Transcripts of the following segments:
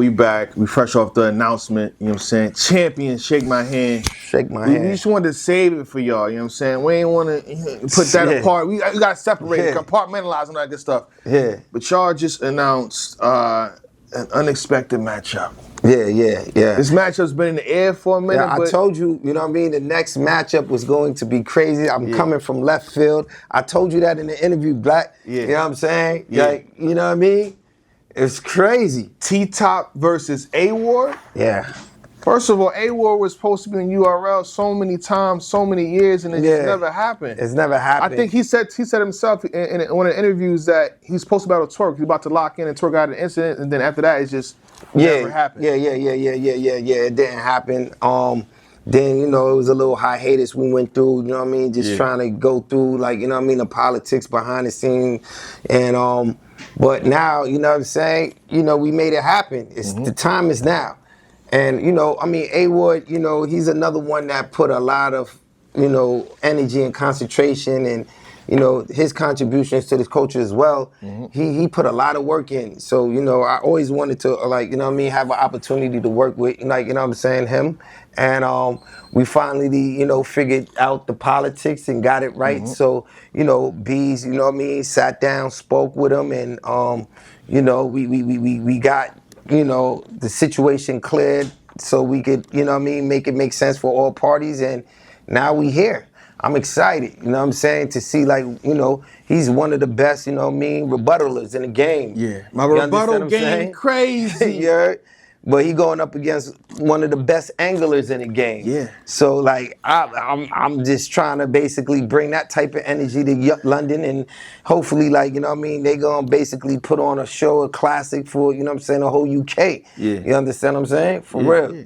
we back. We fresh off the announcement, you know what I'm saying? Champion, shake my hand. Shake my hand. We just wanted to save it for y'all, you know what I'm saying? We ain't want to put that apart. We got to separate it, compartmentalize and all that good stuff. Yeah. But y'all just announced an unexpected matchup. Yeah. This matchup's been in the air for a minute. Yeah, I told you, you know what I mean? The next matchup was going to be crazy. I'm coming from left field. I told you that in the interview, Black. Yeah. You know what I'm saying? Yeah. Like, you know what I mean? It's crazy. T-Top versus Awar. Yeah. First of all, Awar was supposed to be in URL so many times, so many years, and it just never happened. It's never happened. I think he said himself in one of the interviews that he's supposed to battle Twerk. He's about to lock in and Twerk out an incident, and then after that, it's just never happened. Yeah. It didn't happen. Then, you know, it was a little hiatus we went through, you know what I mean? Just trying to go through, like, you know what I mean, the politics behind the scene. And, but now, you know what I'm saying? You know, we made it happen. It's the time is now. And, you know, I mean, Awar, you know, he's another one that put a lot of, you know, energy and concentration and, you know, his contributions to this culture as well. He put a lot of work in. So, you know, I always wanted to, like, you know what I mean, have an opportunity to work with, like, you know what I'm saying, him. And we finally, you know, figured out the politics and got it right. So, you know, Bees, you know what I mean, sat down, spoke with him, and, you know, we got, you know, the situation cleared so we could, you know what I mean, make it make sense for all parties. And now we here. I'm excited, you know what I'm saying, to see, like, you know, he's one of the best, you know what I mean, rebuttalers in the game. Yeah, my rebuttal game crazy. Yeah, but he going up against one of the best anglers in the game. Yeah. So, like, I'm just trying to basically bring that type of energy to London, and hopefully, like, you know what I mean, they gonna basically put on a show, a classic for, you know what I'm saying, the whole UK. Yeah. You understand what I'm saying? For real. Yeah.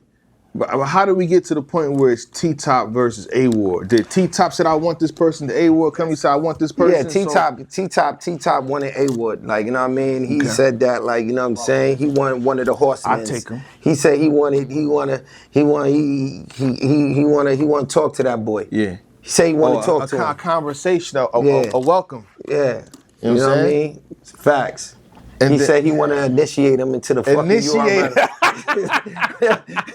But how did we get to the point where it's T-Top versus Awar? Did T-Top said, I want this person, the Awar come, he said, I want this person? Yeah, T-Top wanted Awar. Like, you know what I mean? He said that, like, you know what I'm saying? He wanted one of the horsemen. I take him. He said he wanted to talk to that boy. Yeah. He said he wanted to talk to him. A conversation, a welcome. Yeah. You know what I mean? Facts. And he said he wanted to initiate him into the fucking URL.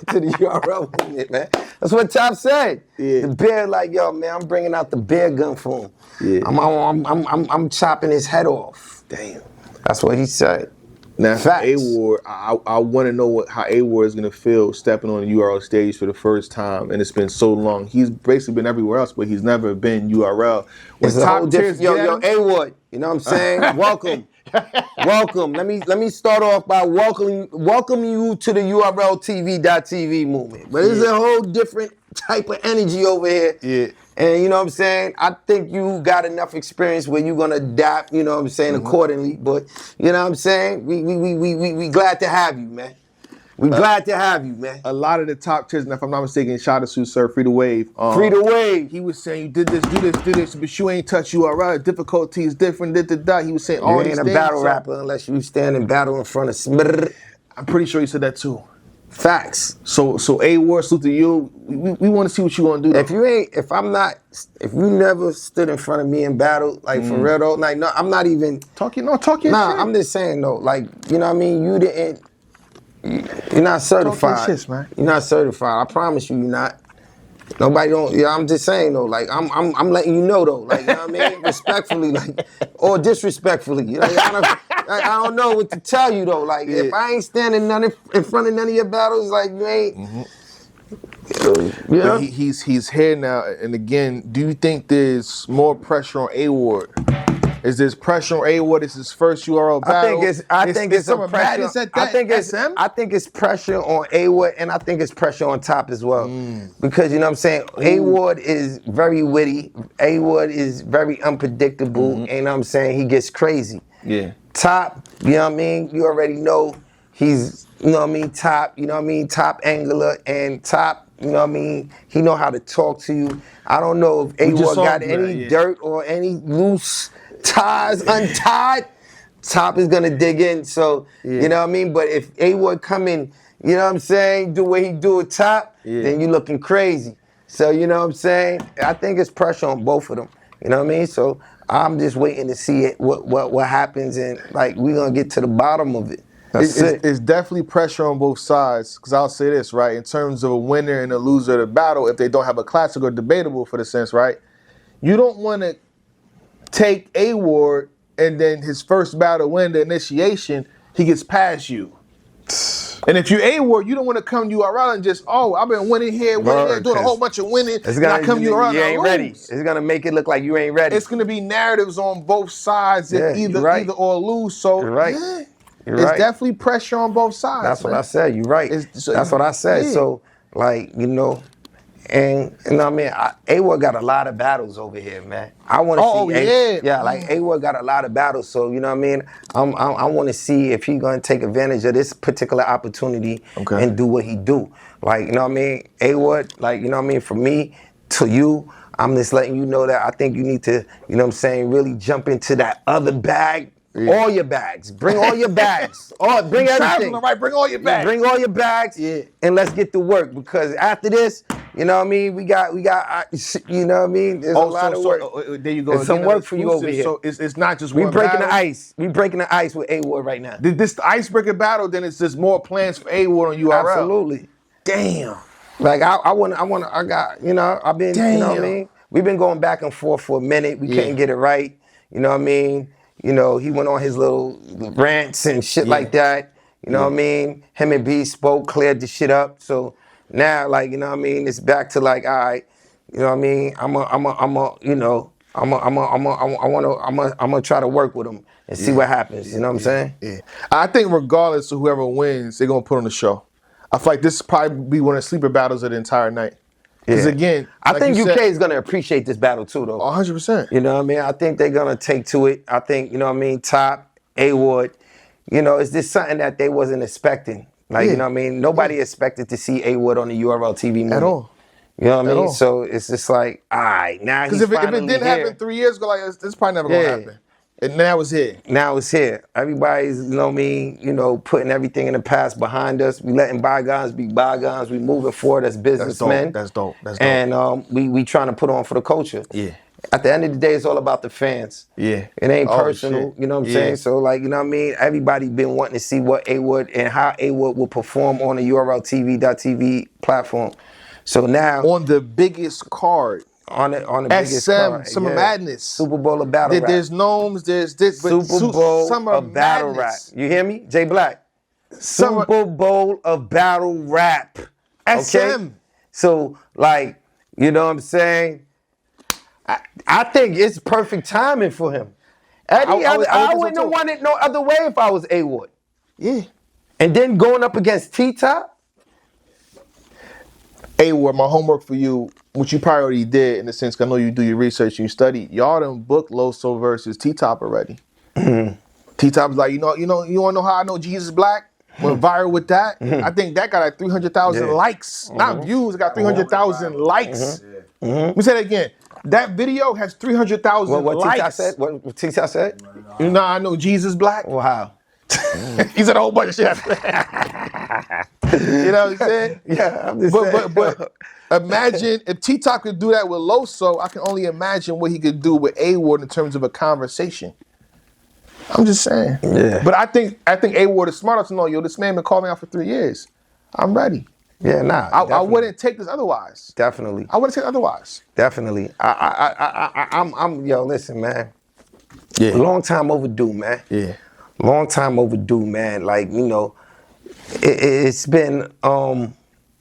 To the URL movement, man. That's what Top said. Yeah. The bear, like, yo, man, I'm bringing out the bear gun for him. Yeah. I'm chopping his head off. Damn. That's what he said. Now, Facts. Awar, I want to know how Awar is going to feel stepping on the URL stage for the first time, and it's been so long. He's basically been everywhere else, but he's never been URL. It's a whole different. Yo, Awar, you know what I'm saying? Welcome. Welcome. Let me start off by welcoming you to the URL TV.TV movement. But it's a whole different type of energy over here. Yeah. And you know what I'm saying? I think you got enough experience where you're gonna adapt, you know what I'm saying, accordingly. But you know what I'm saying? We glad to have you, man. We glad to have you, man. A lot of the top tiers, and if I'm not mistaken, shout out to Sir Free the Wave. Free the Wave. He was saying you did this, do this, but you ain't touch URL. Difficulty is different. He was saying all these things. You ain't a battle rapper unless you stand and battle in front of Smith. I'm pretty sure he said that too. Facts. So Awar, salute to you. We want to see what you gonna do. Though. If you never stood in front of me and battled, like for real though, like no, I'm not even talking. Nah, shit. I'm just saying though, like, you know what I mean? You're not certified. Shit, man. You're not certified. I promise you, you're not. Nobody don't. Yeah, I'm just saying though. Like I'm letting you know though. Like, you know what I mean? Respectfully, like, or disrespectfully. You know, I don't know what to tell you though. Like, if I ain't standing in front of none of your battles, like, you ain't. Yeah. He's here now, and again, do you think there's more pressure on Awar? Is this pressure on Awar? This is his first URL battle. I think it's pressure on Awar, and I think it's pressure on Top as well. Because, you know what I'm saying, Awar is very witty. Awar is very unpredictable, and you know what I'm saying, he gets crazy. Yeah. Top, you know what I mean? You already know he's, you know what I mean, top, you know what I mean, top angler, and Top, you know what I mean, he know how to talk to you. I don't know if Awar got any dirt or any loose ties untied. Top is gonna dig in, so you know what I mean. But if Awar come in, you know what I'm saying, do what he do with Top, then you looking crazy. So you know what I'm saying. I think it's pressure on both of them. You know what I mean. So I'm just waiting to see what happens, and like we gonna get to the bottom of it. It's definitely pressure on both sides. Because I'll say this, right? In terms of a winner and a loser of the battle, if they don't have a classic or debatable for the sense, right? You don't want to take Awar and then his first battle win, the initiation, he gets past you. And if you're Awar, you don't want to come to URL and just, I've been winning here, doing a whole bunch of winning, and I come to URL you ain't ready. It's gonna make it look like you ain't ready. It's gonna be narratives on both sides, either or lose. So you're right. It's definitely pressure on both sides. That's what I said. You're right. That's what I said. Yeah. So, like, and you know what I mean? Awar got a lot of battles over here, man. I want to see. Like Awar got a lot of battles. So, you know what I mean? I want to see if he's going to take advantage of this particular opportunity and do what he do. Like, you know what I mean? Awar, like, you know what I mean? For me, to you, I'm just letting you know that I think you need to, you know what I'm saying, really jump into that other bag. Yeah. All your bags. Bring all your bags. Bring everything. Right, bring all your bags. Bring all your bags. Yeah. And let's get to work, because after this, you know what I mean, we got you know what I mean? There's a lot of work. There you go. There's some work for you over here. So it's not just one breaking battle. the ice. We breaking the ice with Awar right now. This icebreaker battle, then it's just more plans for Awar on URL. Absolutely. Damn. Like I got, you know, I've been, you know what I mean? We've been going back and forth for a minute. We couldn't get it right. You know what I mean? You know, he went on his little rants and shit like that. You know what I mean? Him and B spoke, cleared the shit up. So now, like, you know what I mean? It's back to like, all right, you know what I mean? I'm gonna try to work with him and see what happens. You know what I'm saying? Yeah. I think regardless of whoever wins, they're gonna put on the show. I feel like this will probably be one of the sleeper battles of the entire night. Because again, I think UK is going to appreciate this battle too, though. 100%. You know what I mean? I think they're going to take to it. I think, you know what I mean, Top, Awar, you know, it's just something that they wasn't expecting. Like, you know what I mean? Nobody expected to see Awar on the URL TV movie. At all. You know what I mean? So it's just like, all right, now he's finally here. Because if it didn't happen 3 years ago, like, it's probably never going to happen. And now it's here. Now it's here. Everybody's, you know what I mean, you know, putting everything in the past behind us. We letting bygones be bygones. We moving forward as businessmen. That's dope. And we trying to put on for the culture. Yeah. At the end of the day, it's all about the fans. Yeah. It ain't personal, you know what I'm saying? So, like, you know what I mean? Everybody been wanting to see what Awar and how Awar will perform on the URLTV.tv platform. So now... On the biggest card. On the biggest card. Summer Madness. Super Bowl of Battle Rap. There's Gnomes, there's this, but Super Bowl Summer of Battle Rap. You hear me? Jay Black. Super Bowl of Battle Rap. SM. So, like, you know what I'm saying? I think it's perfect timing for him. Eddie, I wouldn't have won it no other way if I was Awar. Yeah. And then going up against T-Top. Awar, my homework for you, which you probably already did in the sense, 'cause I know you do your research and you study. Y'all done booked Loso versus T-Top already. T-Top's like, you want to know how I know Jesus Black? Went viral with that. I think that got like 300,000 likes. Not views, it got 300,000 likes. Let me say that again. That video has 300,000 likes. What T-Top said? You know, I know Jesus Black. Wow. He said a whole bunch of shit. You know what I'm saying? Yeah, I'm just saying. But imagine if T-Top could do that with Loso, I can only imagine what he could do with Awar in terms of a conversation. I'm just saying. Yeah. But I think Awar is smart enough to know, yo, this man been calling me out for 3 years. I'm ready. Yeah, nah. I wouldn't take this otherwise. Definitely. I wouldn't take it otherwise. Definitely. I'm yo, listen, man. Yeah. Long time overdue, man. Yeah. Long time overdue, man. Like, you know, it's been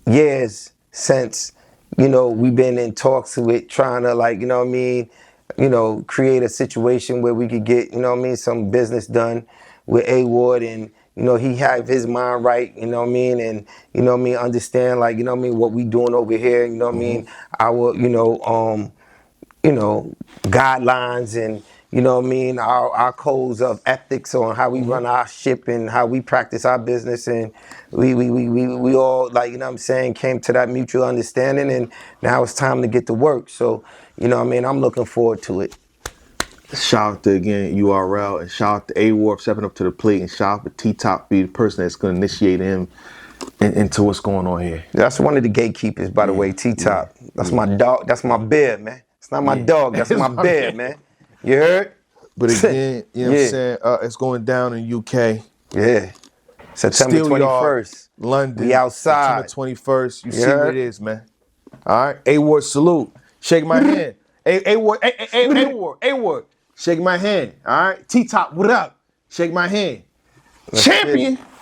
years since, you know, we've been in talks with trying to, like, you know what I mean, you know, create a situation where we could get, you know what I mean, some business done with Awar, and, you know, he have his mind right, you know what I mean, and, you know what I mean, understand, like, you know what I mean, what we doing over here, you know what I mean, our, you know, guidelines and, you know what I mean, our codes of ethics on how we run our ship and how we practice our business, and we all, like, you know what I'm saying, came to that mutual understanding, and now it's time to get to work. So, you know what I mean, I'm looking forward to it. Shout out to, again, URL, and shout out to Awar stepping up to the plate, and shout out to T-Top be the person that's going to initiate him into what's going on here. That's one of the gatekeepers, by the way, T-Top. That's my dog. That's my bear, man. It's not my dog. That's my bear, man. You heard? But again, you know what I'm saying? It's going down in UK. Yeah. September Steel Yard, 21st. London. We outside. September 21st. You You see what heard? it is, man. All right. Awar, salute. Shake my hand. Awar. Shake my hand. All right. T-Top, what up? Shake my hand. Let's get it. Champion.